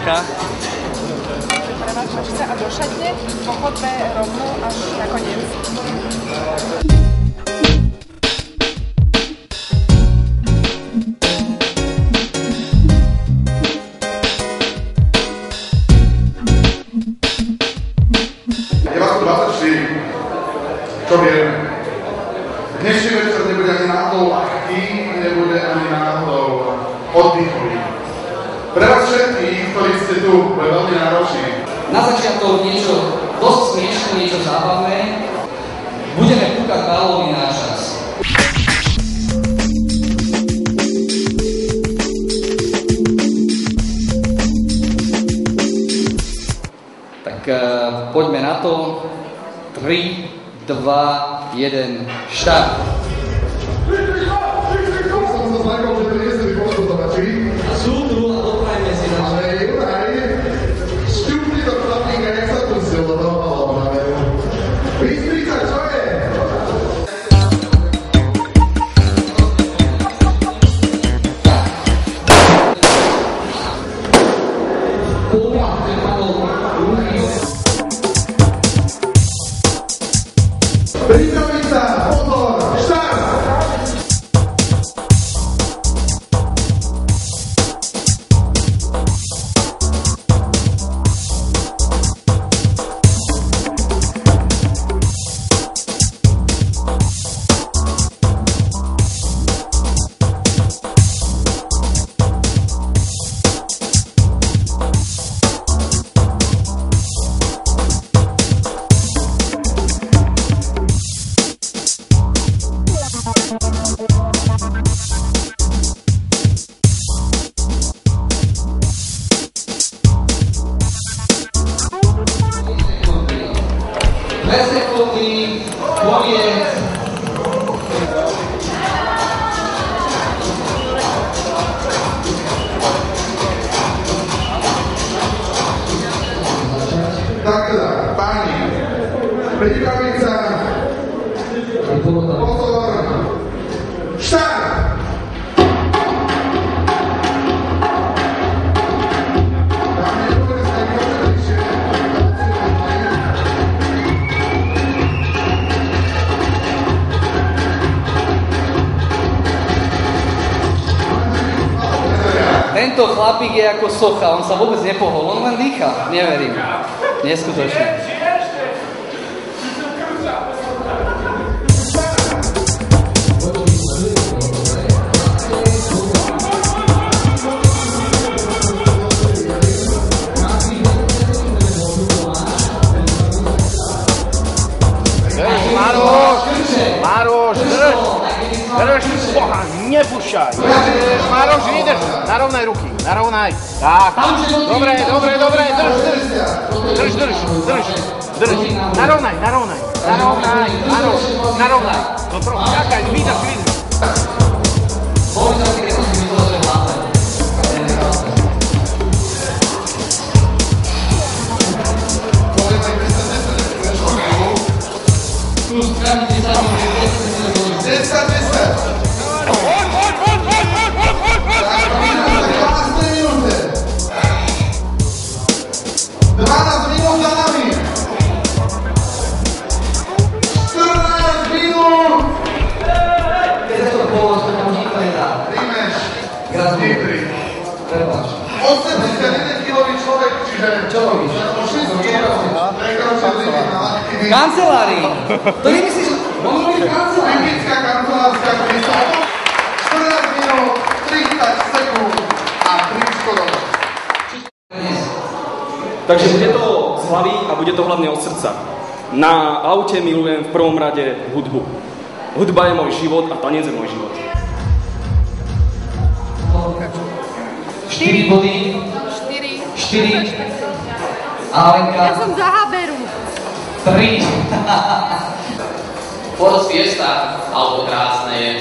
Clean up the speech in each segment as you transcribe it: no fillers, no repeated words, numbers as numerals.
Monika. Prevážačce a do šatne po chodbe rovno až na koniec. Je vás tu 24. Čo vieme? Dnešný večer nebude ani náhodou ľahký, nebude ani náhodou oddychový. Pre vás všetkých, ktorí ste tu, bude veľmi náročný. Na začiatok niečo dosť smiešné, niečo zábavné. Budeme kúkať balóny na čas. Tak poďme na to. 3, 2, 1, štart. Sú tu a doprajme si na čas. Šťupni to chlapník a jak sa pustil do toho balóna. Bystrica, čo je? Pripraviť sa, pozor, štart! Sekundy, koniec. Tak teda, páni, pripraviť sa, pozor, štart! Tento chlapík je ako socha, on sa vôbec nepohol, on len dýcha. Neverím. Neskutočne. Mároš, drž, boha, nepúšťaj. Mároš, vydrž, narovnaj ruky, narovnaj. Tak, dobre, drž. Narovnaj, Mároš, narovnaj. No trochu, čakaj, vydrž. Kancelárii. To nemyslíš, on robí kancelárii. Typická kancelárska kríza. 14 minút, 30 sekúnd a 3 škodové. Takže bude to z hlavy a bude to hlavne od srdca. Na aute milujem v prvom rade hudbu. Hudba je môj život a tanec je môj život. 4 body. 4. Alenka. Ja som za Haberu. 3. Ford Fiesta, auto krásne je.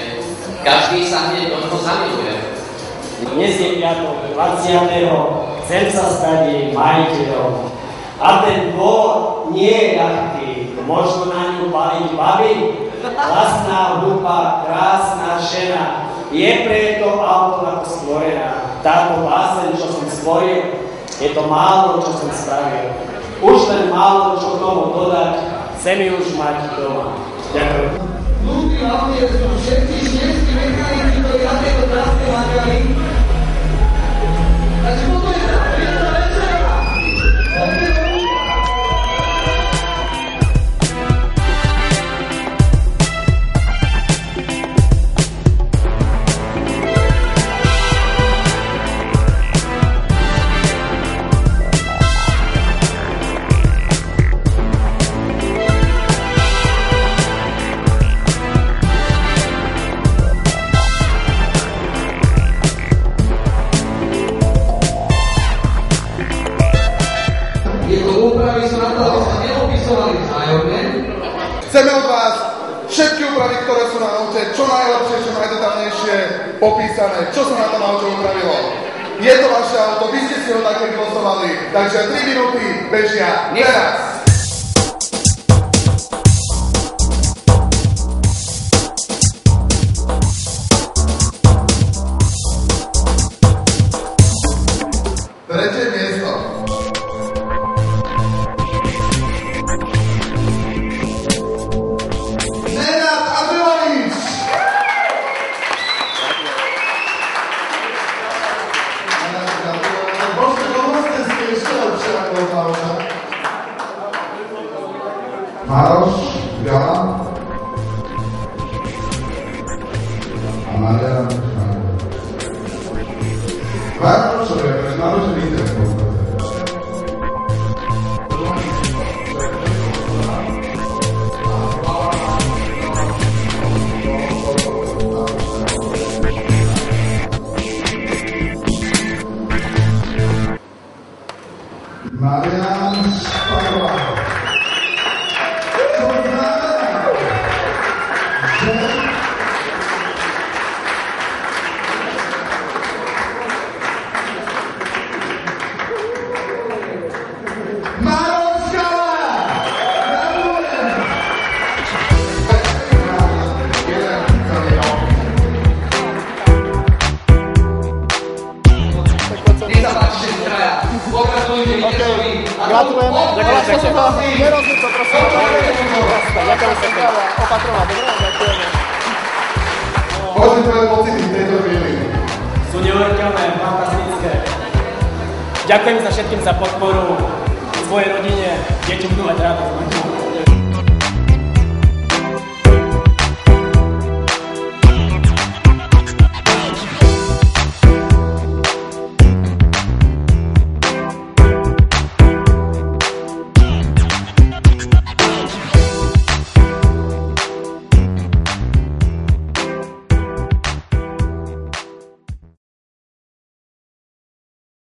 Každý sa hneď do toho zamiluje. Dnes je piatok 20. Chcem sa stať jej majiteľom. A ten dvor nie je ľahký. Môžu na ňu paliť baby. Vlastná hudba, krásna žena. Je preto auto ako stvorená. Táto báseň, čo som stvoril, Je to málo, čo som spravil. Už len málo, čo k tomu dodať, chcem ju už mať doma. Ďakujem. Ľudí hlavne sú všetci šnesky mechanici, ktorí na tejto tráske makali. Takže toto je tá príjemná večera. Chceme od vás všetky úpravy, ktoré sú na aute, čo najlepšie, čo najdetálnejšie popísané, čo sa na tom aute upravilo. Je to vaše auto, vy ste si ho také vylosovali, takže 3 minúty bežia teraz. Tretie miesto. Mároš, Gala a Mariana Šmárová. Várošové, pre Márošové internet. Mariana Šmárová. Gratulujeme. Nerozliť to, prosím. Ďakujem sa. Opatrovať, dobre? Ďakujeme. Poďme tvoje pocity v tejto chvíli. Sú neuveriteľné, fantastické. Ďakujem sa všetkým za podporu svojej rodine, deťom budú mať radosť.